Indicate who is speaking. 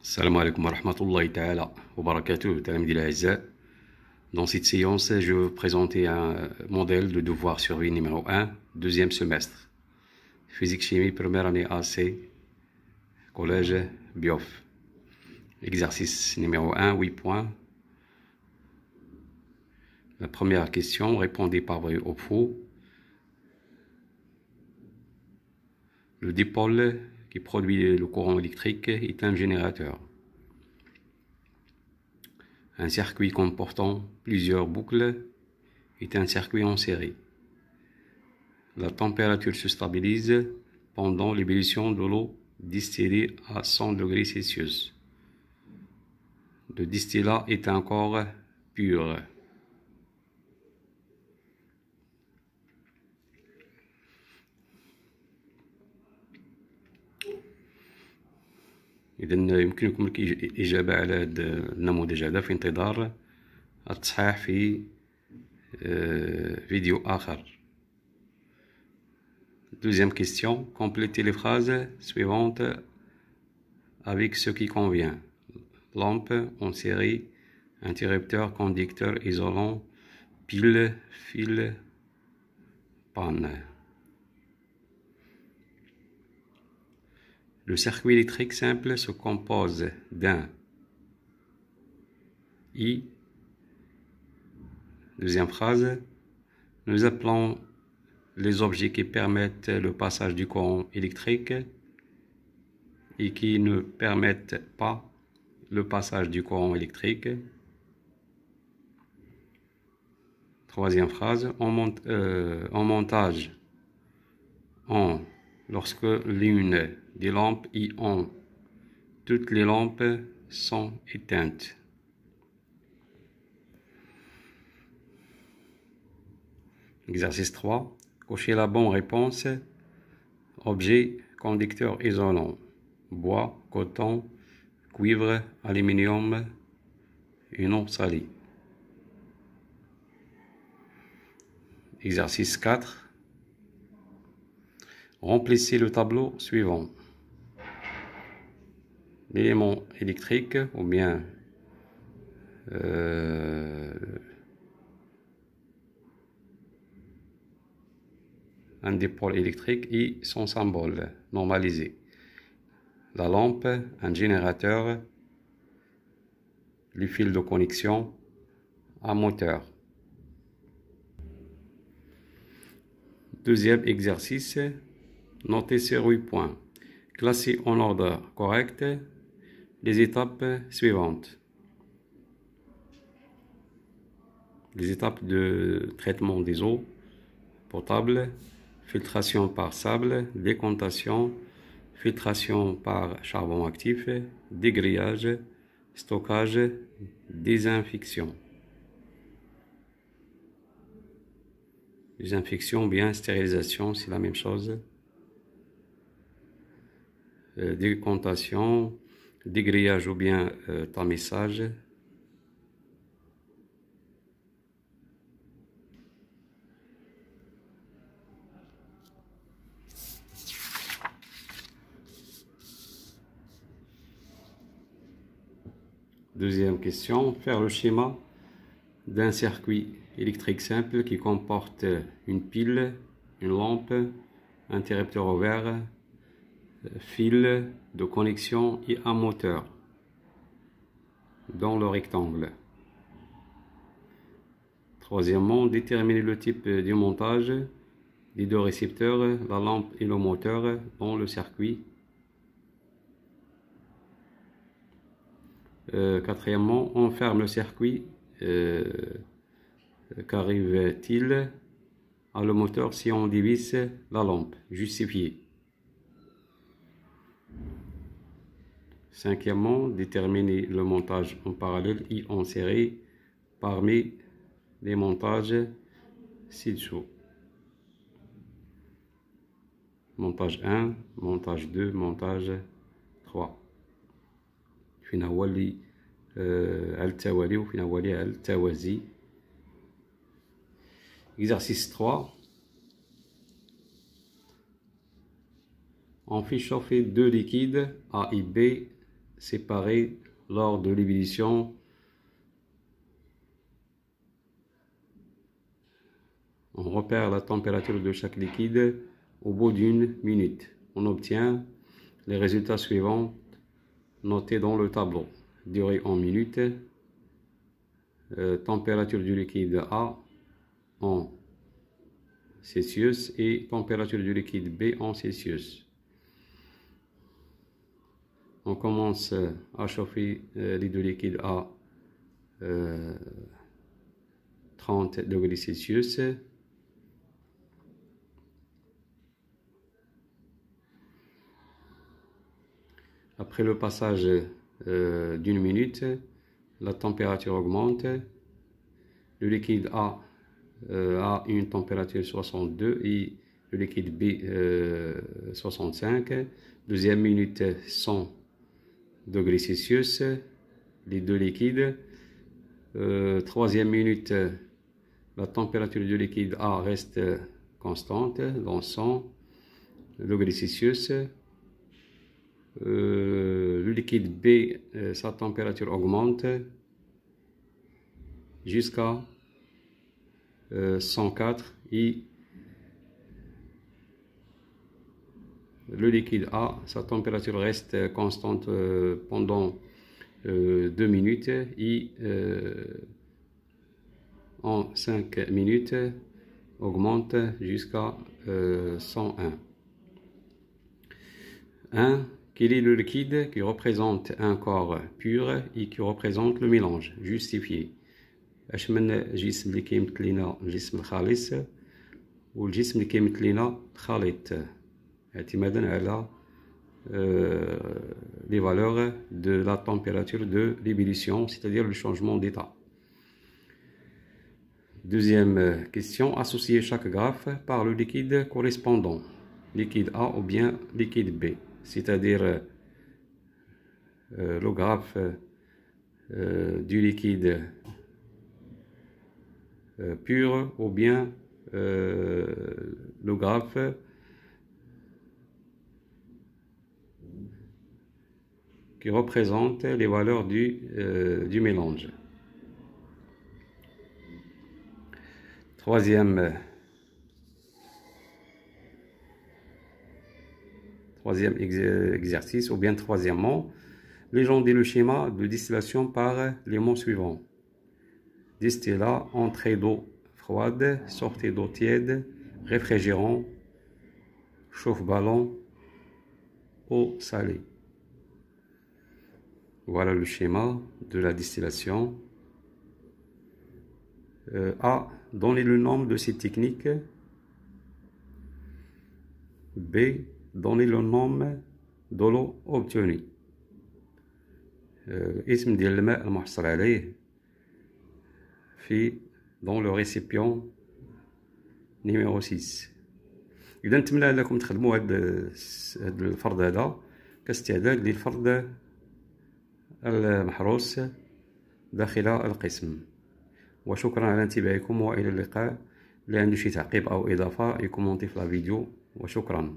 Speaker 1: Salam alaikum wa rahmatullahi ta'ala wa barakatuh, talamidi l'Aïza. Dans cette séance, je vais vous présenter un modèle de devoir survie numéro 1, deuxième semestre. Physique-chimie, première année AC, collège Biof. Exercice numéro 1, 8 points. La première question, répondez par vrai ou faux. Le dipôle qui produit le courant électrique est un générateur. Un circuit comportant plusieurs boucles est un circuit en série. La température se stabilise pendant l'ébullition de l'eau distillée à 100 degrés Celsius. Le distillat est encore pur. إذا يمكنكم الإجابة على هذا النموذج هذا في انتظار التصحيح في فيديو آخر. Deuxième question, complétez les phrases suivantes avec ce qui convient. Lampe en série, interrupteur, conducteur, isolant, pile, fil, panne. Le circuit électrique simple se compose d'un I. Deuxième phrase, nous appelons les objets qui permettent le passage du courant électrique et qui ne permettent pas le passage du courant électrique. Troisième phrase, en montage, lorsque l'une des lampes y ont, toutes les lampes sont éteintes. Exercice 3. Cochez la bonne réponse. Objet, conducteur isolant. Bois, coton, cuivre, aluminium, une eau salée. Exercice 4. Remplissez le tableau suivant. L'élément électrique ou bien un dipôle électrique et son symbole normalisé. La lampe, un générateur, les fils de connexion, un moteur. Deuxième exercice, notez sur 8 points. Classez en ordre correct les étapes suivantes. Les étapes de traitement des eaux potables, filtration par sable, décantation, filtration par charbon actif, dégrillage, stockage, désinfection. Désinfection, bien stérilisation, c'est la même chose. Décantation, dégrillage ou bien tamisage. Deuxième question, faire le schéma d'un circuit électrique simple qui comporte une pile, une lampe, interrupteur ouvert, fil de connexion et un moteur dans le rectangle. Troisièmement, déterminer le type du montage des deux récepteurs, la lampe et le moteur dans le circuit. Quatrièmement, on ferme le circuit. Qu'arrive-t-il à le moteur si on dévisse la lampe? Justifié. Cinquièmement, déterminer le montage en parallèle et en série parmi les montages ci-dessous. Montage 1, montage 2, montage 3. فين هو اللي على التوالي وفين هو اللي على التوازي. Exercice 3. On fait chauffer deux liquides A et B séparés lors de l'ébullition. On repère la température de chaque liquide au bout d'une minute. On obtient les résultats suivants notés dans le tableau. Durée en minutes, température du liquide A en Celsius et température du liquide B en Celsius. On commence à chauffer les deux liquides à 30 degrés Celsius. Après le passage d'une minute, la température augmente. Le liquide A a une température 62 et le liquide B 65. Deuxième minute, 100 degrés Celsius, les deux liquides. Troisième minute, la température du liquide A reste constante dans 100 degrés Celsius. Le liquide B, sa température augmente jusqu'à 104 et le liquide A, sa température reste constante pendant 2 minutes et en 5 minutes augmente jusqu'à 101. Quel est le liquide qui représente un corps pur et qui représente le mélange justifié? اش من الجسم اللي كيمثل لنا الجسم الخالص والجسم اللي كيمثل لنا خليط اعتمادا على les valeurs de la température de l'ébullition, c'est-à-dire le changement d'état. Deuxième question, associer chaque graphe par le liquide correspondant, liquide A ou bien liquide B, c'est-à-dire le graphe du liquide pur ou bien le graphe qui représente les valeurs du mélange. Troisième exercice, ou bien troisièmement, légender le schéma de distillation par les mots suivants. Distillat, entrée d'eau froide, sortie d'eau tiède, réfrigérant, chauffe-ballon, eau salée. Voilà le schéma de la distillation. A. Donner le nom de ces techniques. B. Donner le nom de l'eau obtenue. اسم ديال الماء المحصل عليه dans le récipient numéro 6. إذا نتمنى أنكم تخدموا هذا الفرض هذا كاستعداد للفرض المحروس داخل القسم. وشكرا على انتباهكم وإلى اللقاء. اللي عنده شي تعقيب أو إضافة يكومونتي في الفيديو. وشكرا.